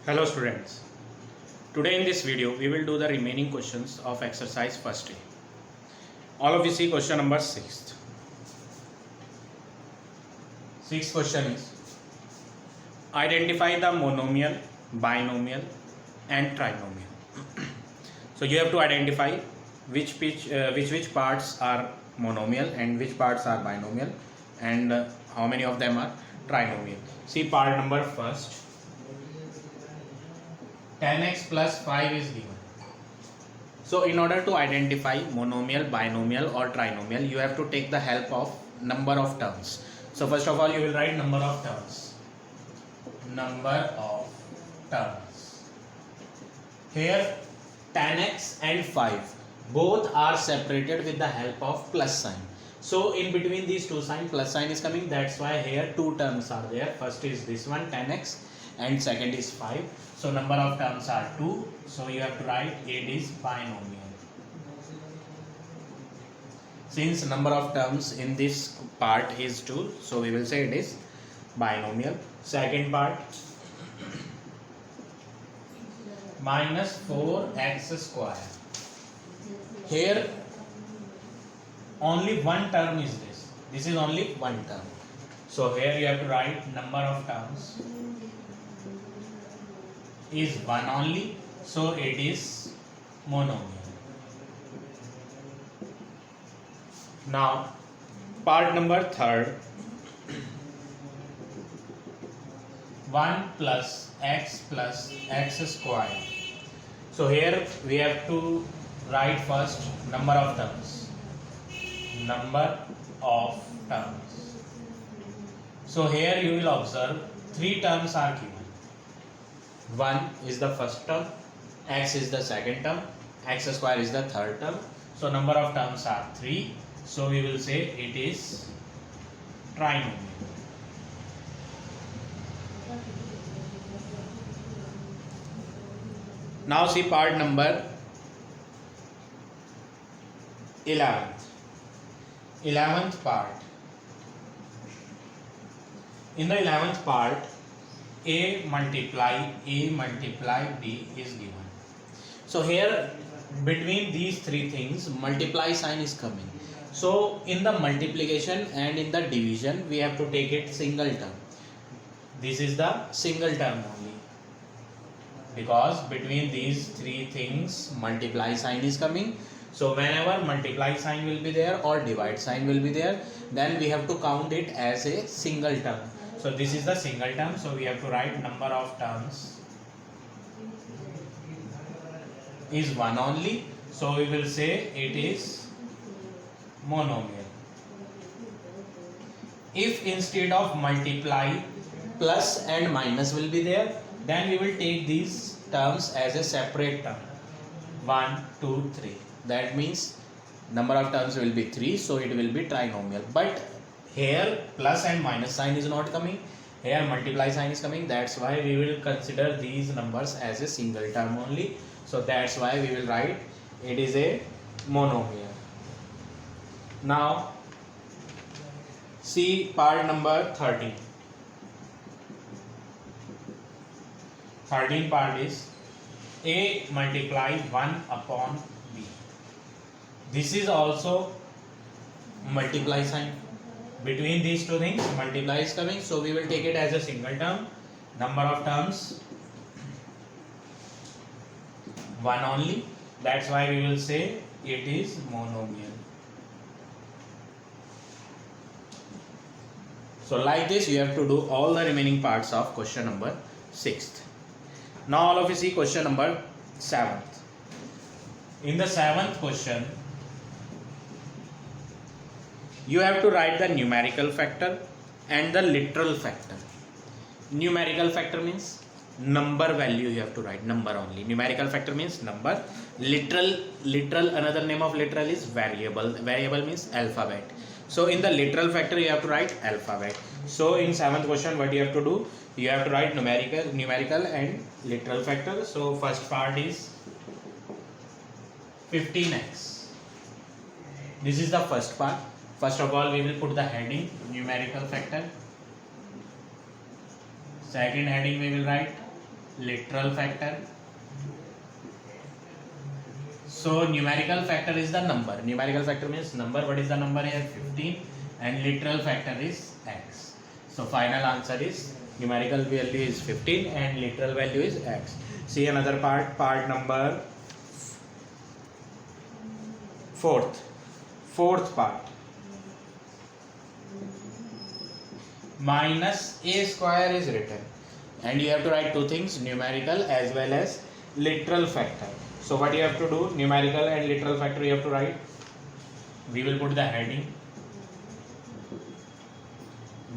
Hello students, today in this video we will do the remaining questions of exercise first A. All of you see question number 6th. Sixth question is identify the monomial, binomial and trinomial. So you have to identify which parts are monomial and which parts are binomial and how many of them are trinomial. See part number first. 10x plus 5 is given. So in order to identify monomial, binomial or trinomial, you have to take the help of number of terms. So first of all you will write number of terms. Number of terms. Here 10x and 5 both are separated with the help of plus sign. So in between these two signs plus sign is coming, that's why here two terms are there. First is this one 10x and second is 5. So number of terms are 2. So you have to write it is binomial. Since number of terms in this part is 2, so we will say it is binomial. Second part minus 4x square. Here only one term is this. This is only one term. So here you have to write number of terms is 1 only, so it is monomial. Now part number third, 1 plus x square. So here we have to write first number of terms. Number of terms. So here you will observe 3 terms are given. 1 is the first term, x is the second term, x square is the third term. So number of terms are 3. So we will say it is trinomial. Now see part number 11th. 11th part. In the 11th part, a multiply b is given. So here between these three things multiply sign is coming. So in the multiplication and in the division we have to take it single term. This is the single term only, because between these three things multiply sign is coming. So whenever multiply sign will be there or divide sign will be there, then we have to count it as a single term. So this is the single term, so we have to write number of terms is 1 only, so we will say it is monomial. If instead of multiply plus and minus will be there, then we will take these terms as a separate term. 1, 2, 3. That means number of terms will be 3, so it will be trinomial. But here plus and minus sign is not coming, here multiply sign is coming, that's why we will consider these numbers as a single term only. So that's why we will write it is a monomial. Now see part number 13. 13 part is a multiply 1 upon b. This is also multiply sign. Between these two things multiply is coming, so we will take it as a single term. Number of terms 1 only, that's why we will say it is monomial. So like this you have to do all the remaining parts of question number 6th. Now all of you see question number 7th. In the 7th question you have to write the numerical factor and the literal factor. Numerical factor means number value you have to write, number only. Numerical factor means number. Literal another name of literal is variable. Variable means alphabet. So in the literal factor you have to write alphabet. So in 7th question what you have to do? You have to write numerical and literal factor. So first part is 15x. This is the first part. First of all we will put the heading numerical factor. Second heading we will write literal factor. So numerical factor is the number. Numerical factor means number. What is the number here? 15. And literal factor is x. So final answer is numerical value is 15 and literal value is x. See another part number fourth part. Minus a square is written and you have to write two things, numerical as well as literal factor. So what you have to do, numerical and literal factor you have to write. We will put the heading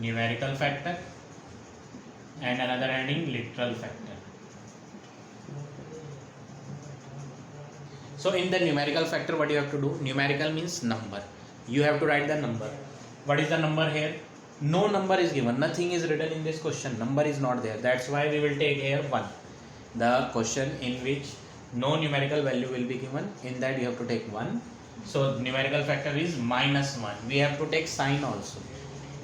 numerical factor and another heading literal factor. So in the numerical factor what you have to do, numerical means number. You have to write the number. What is the number here? No number is given, nothing is written in this question, number is not there. That's why we will take here 1. The question in which no numerical value will be given, in that you have to take 1. So numerical factor is minus 1. We have to take sign also.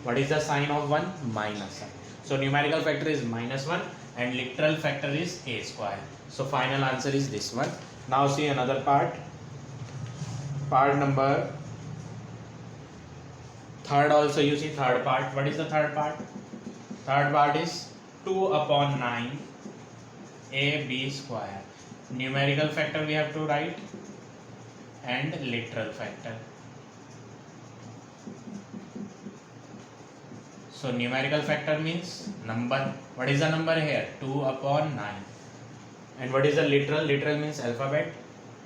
What is the sign of 1? Minus sign. So numerical factor is minus 1 and literal factor is a square. So final answer is this one. Now see another part number third also. You see third part. What is the third part? Third part is 2 upon 9 ab square. Numerical factor we have to write and literal factor. So numerical factor means number. What is the number here? 2 upon 9. And what is the literal? Literal means alphabet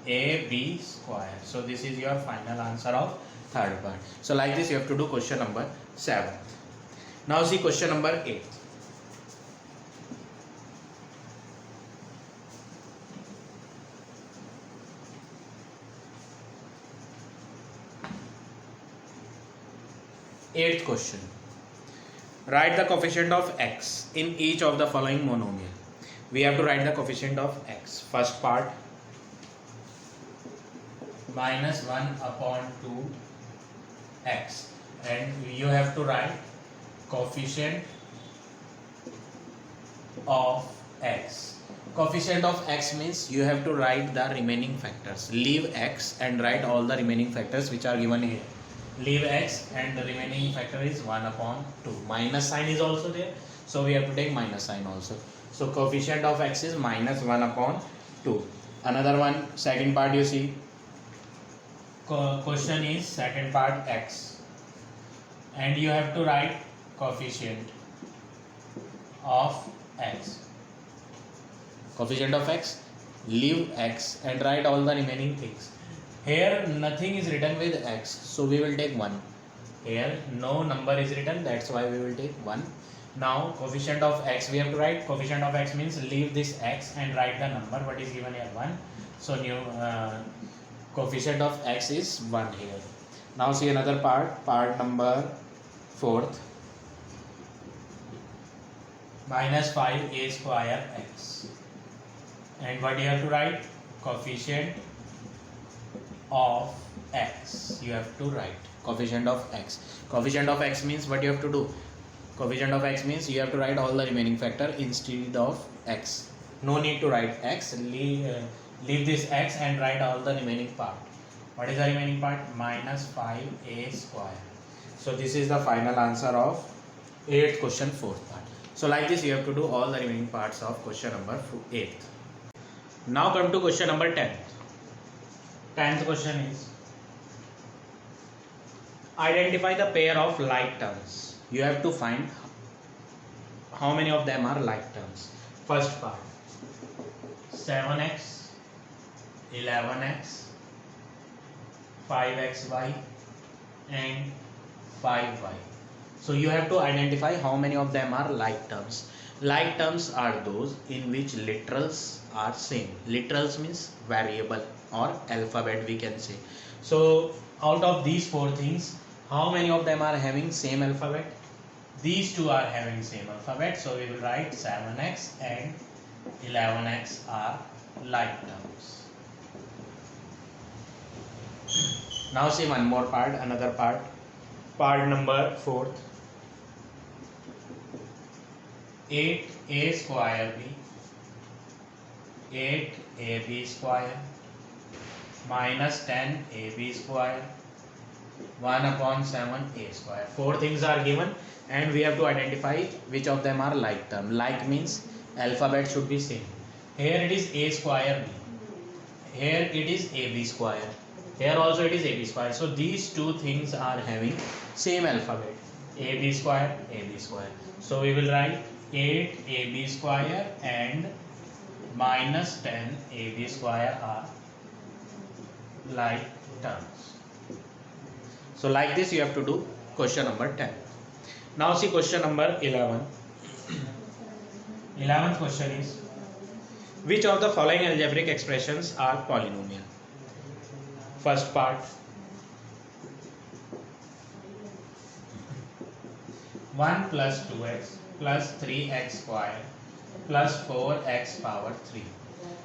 ab square. So this is your final answer of third part. So like this you have to do question number 7. Now see question number 8. Eighth question. Write the coefficient of x in each of the following monomial. We have to write the coefficient of x. First part, minus 1 upon 2 x, and you have to write coefficient of x. Coefficient of x means you have to write the remaining factors. Leave x and write all the remaining factors which are given here. Leave x and the remaining factor is 1 upon 2. Minus sign is also there, so we have to take minus sign also. So coefficient of x is minus 1 upon 2. Another one, second part you see. Question is second part x. And you have to write coefficient of x. Coefficient of x, leave x and write all the remaining things. Here nothing is written with x, so we will take 1. Here no number is written, that's why we will take 1. Now coefficient of x we have to write. Coefficient of x means leave this x and write the number. What is given here? 1. So new coefficient of x is 1 here. Now see another part number 4th. Minus 5a square x. And what you have to write? Coefficient of x. You have to write coefficient of x. Coefficient of x means what you have to do? Coefficient of x means you have to write all the remaining factor instead of x. No need to write x. Leave this x and write all the remaining part. What is the remaining part? Minus 5a square. So this is the final answer of 8th question 4th part. So like this you have to do all the remaining parts of question number 8th. Now come to question number 10th. 10th question is, identify the pair of like terms. You have to find how many of them are like terms. First part, 7x, 11x, 5xy and 5y. So you have to identify how many of them are like terms. Like terms are those in which literals are same. Literals means variable or alphabet we can say. So out of these 4 things, how many of them are having same alphabet? These 2 are having same alphabet, so we will write 7x and 11x are like terms. Now see one more part, another part number 4th. 8a square b 8ab square minus 10ab square 1 upon 7a square. Four things are given and we have to identify which of them are like term. Like means alphabet should be same. Here it is a square b. Here it is ab square. Here also it is ab square. So these two things are having same alphabet. ab square, ab square. So we will write 8ab square and minus 10ab square are like terms. So like this you have to do question number 10. Now see question number 11. 11th question is, which of the following algebraic expressions are polynomial? First part, 1 plus 2x plus 3x square plus 4x power 3.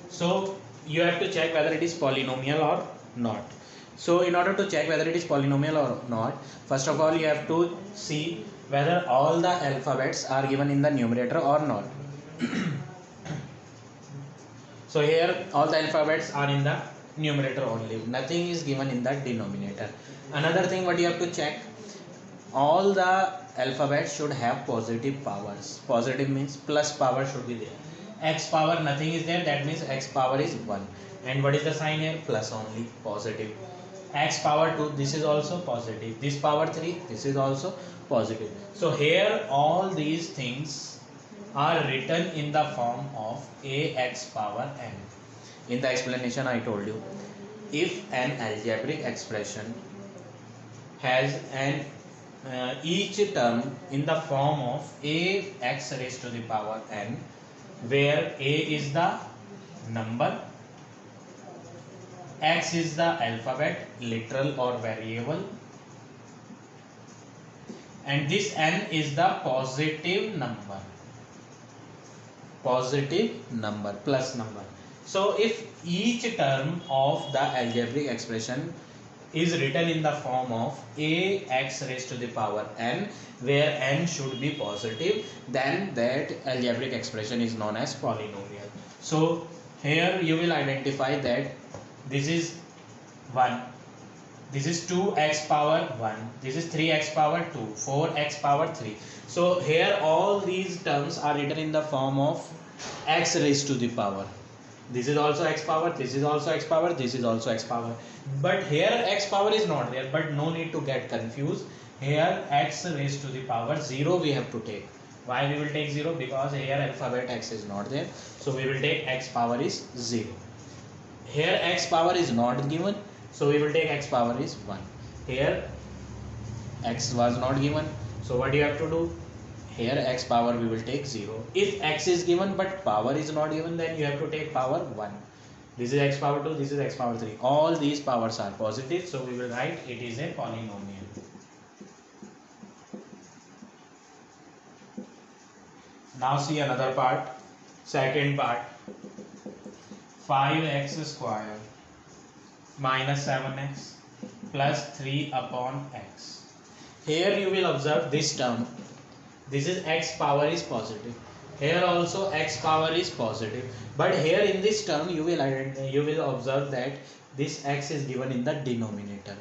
So you have to check whether it is polynomial or not. So in order to check whether it is polynomial or not, first of all you have to see whether all the alphabets are given in the numerator or not. So here all the alphabets are in the numerator only, nothing is given in the denominator. Another thing what you have to check, all the alphabets should have positive powers. Positive means plus power should be there. X power nothing is there, that means x power is 1. And what is the sign here? Plus only, positive. X power 2, this is also positive. This power 3, this is also positive. So here all these things are written in the form of ax power n. In the explanation I told you, if an algebraic expression has an each term in the form of ax raised to the power n, where a is the number, x is the alphabet, literal or variable, and this n is the positive number, plus number. So if each term of the algebraic expression is written in the form of ax raised to the power n, where n should be positive, then that algebraic expression is known as polynomial. So here you will identify that this is 1, this is 2x power 1, this is 3x power 2, 4x power 3. So here all these terms are written in the form of x raised to the power. This is also x power, this is also x power, this is also x power. But here x power is not there, but no need to get confused. Here x raised to the power 0 we have to take. Why we will take 0? Because here alphabet x is not there. So we will take x power is 0. Here x power is not given, so we will take x power is 1. Here x was not given, so what you have to do? Here x power we will take 0. If x is given but power is not given, then you have to take power 1. This is x power 2, this is x power 3. All these powers are positive, so we will write it is a polynomial. Now see another part, second part. 5x square minus 7x plus 3 upon x. Here you will observe this term. This is x power is positive. Here also x power is positive. But here in this term you will observe that this x is given in the denominator.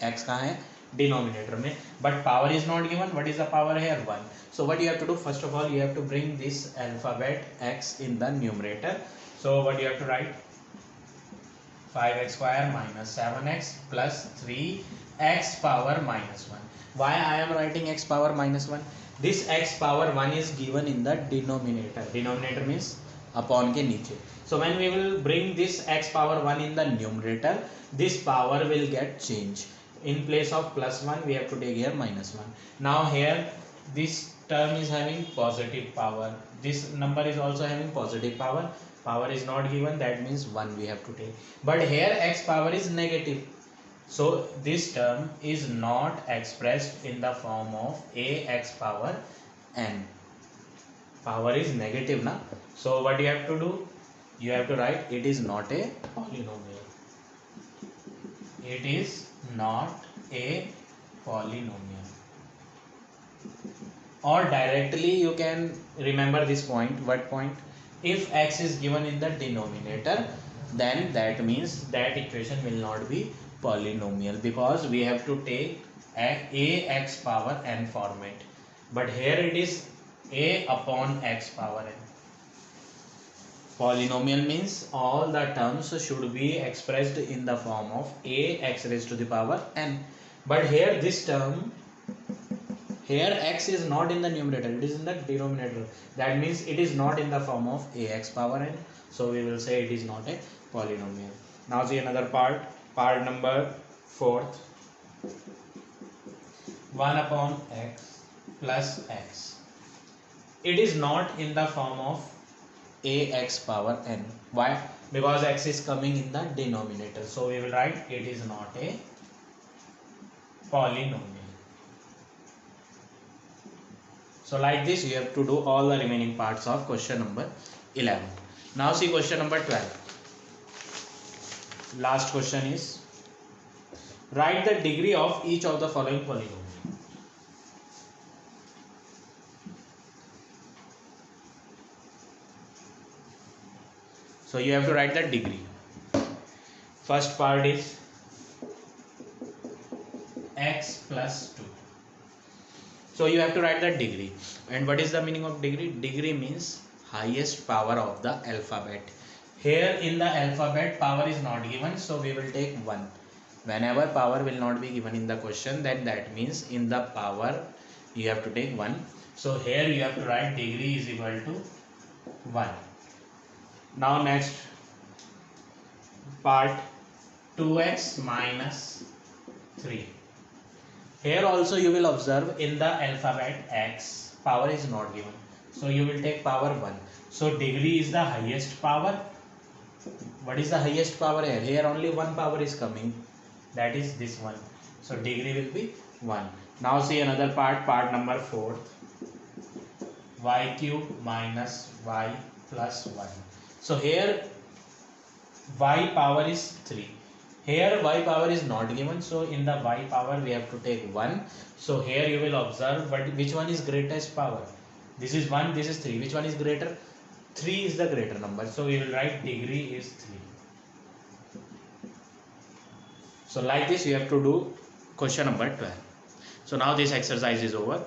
X कहाँ है? Denominator में. But power is not given. What is the power here? 1. So what you have to do? First of all, you have to bring this alphabet x in the numerator. So what you have to write? 5x square minus 7x plus 3x power minus 1. Why I am writing x power minus 1? This x power 1 is given in the denominator. Denominator means upon के नीचे. So when we will bring this x power 1 in the numerator, this power will get changed. In place of plus 1, we have to take here minus 1. Now here this term is having positive power. This number is also having positive power. Power is not given, that means 1 we have to take. But here x power is negative. So this term is not expressed in the form of ax power n. Power is negative na. So what you have to do? You have to write it is not a polynomial. It is not a polynomial. Or directly you can remember this point. What point? If x is given in the denominator, then that means that equation will not be polynomial, because we have to take a x power n format, but here it is a upon x power n. Polynomial means all the terms should be expressed in the form of a x raised to the power n, but here this term, here x is not in the numerator, it is in the denominator. That means it is not in the form of ax power n. So we will say it is not a polynomial. Now see another part number 4th. 1 upon x plus x. It is not in the form of ax power n. Why? Because x is coming in the denominator. So we will write it is not a polynomial. So like this you have to do all the remaining parts of question number 11. Now see question number 12. Last question is, write the degree of each of the following polynomial. So you have to write the degree. First part is x plus 2. So you have to write the degree. And what is the meaning of degree? Degree means highest power of the alphabet. Here in the alphabet power is not given, so we will take 1. Whenever power will not be given in the question, then that means in the power you have to take 1. So here you have to write degree is equal to 1. Now next part, 2x minus 3. Here also you will observe in the alphabet x power is not given, so you will take power 1. So degree is the highest power. What is the highest power here? Here only one power is coming, that is this one. So degree will be 1. Now see another part number 4. Y cube minus y plus 1. So here y power is 3. Here y power is not given, so in the y power we have to take 1. So here you will observe, but which one is greatest power? This is 1, this is 3. Which one is greater? 3 is the greater number. So we will write degree is 3. So like this you have to do question number 12. So now this exercise is over.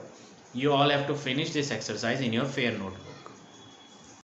You all have to finish this exercise in your fair notebook.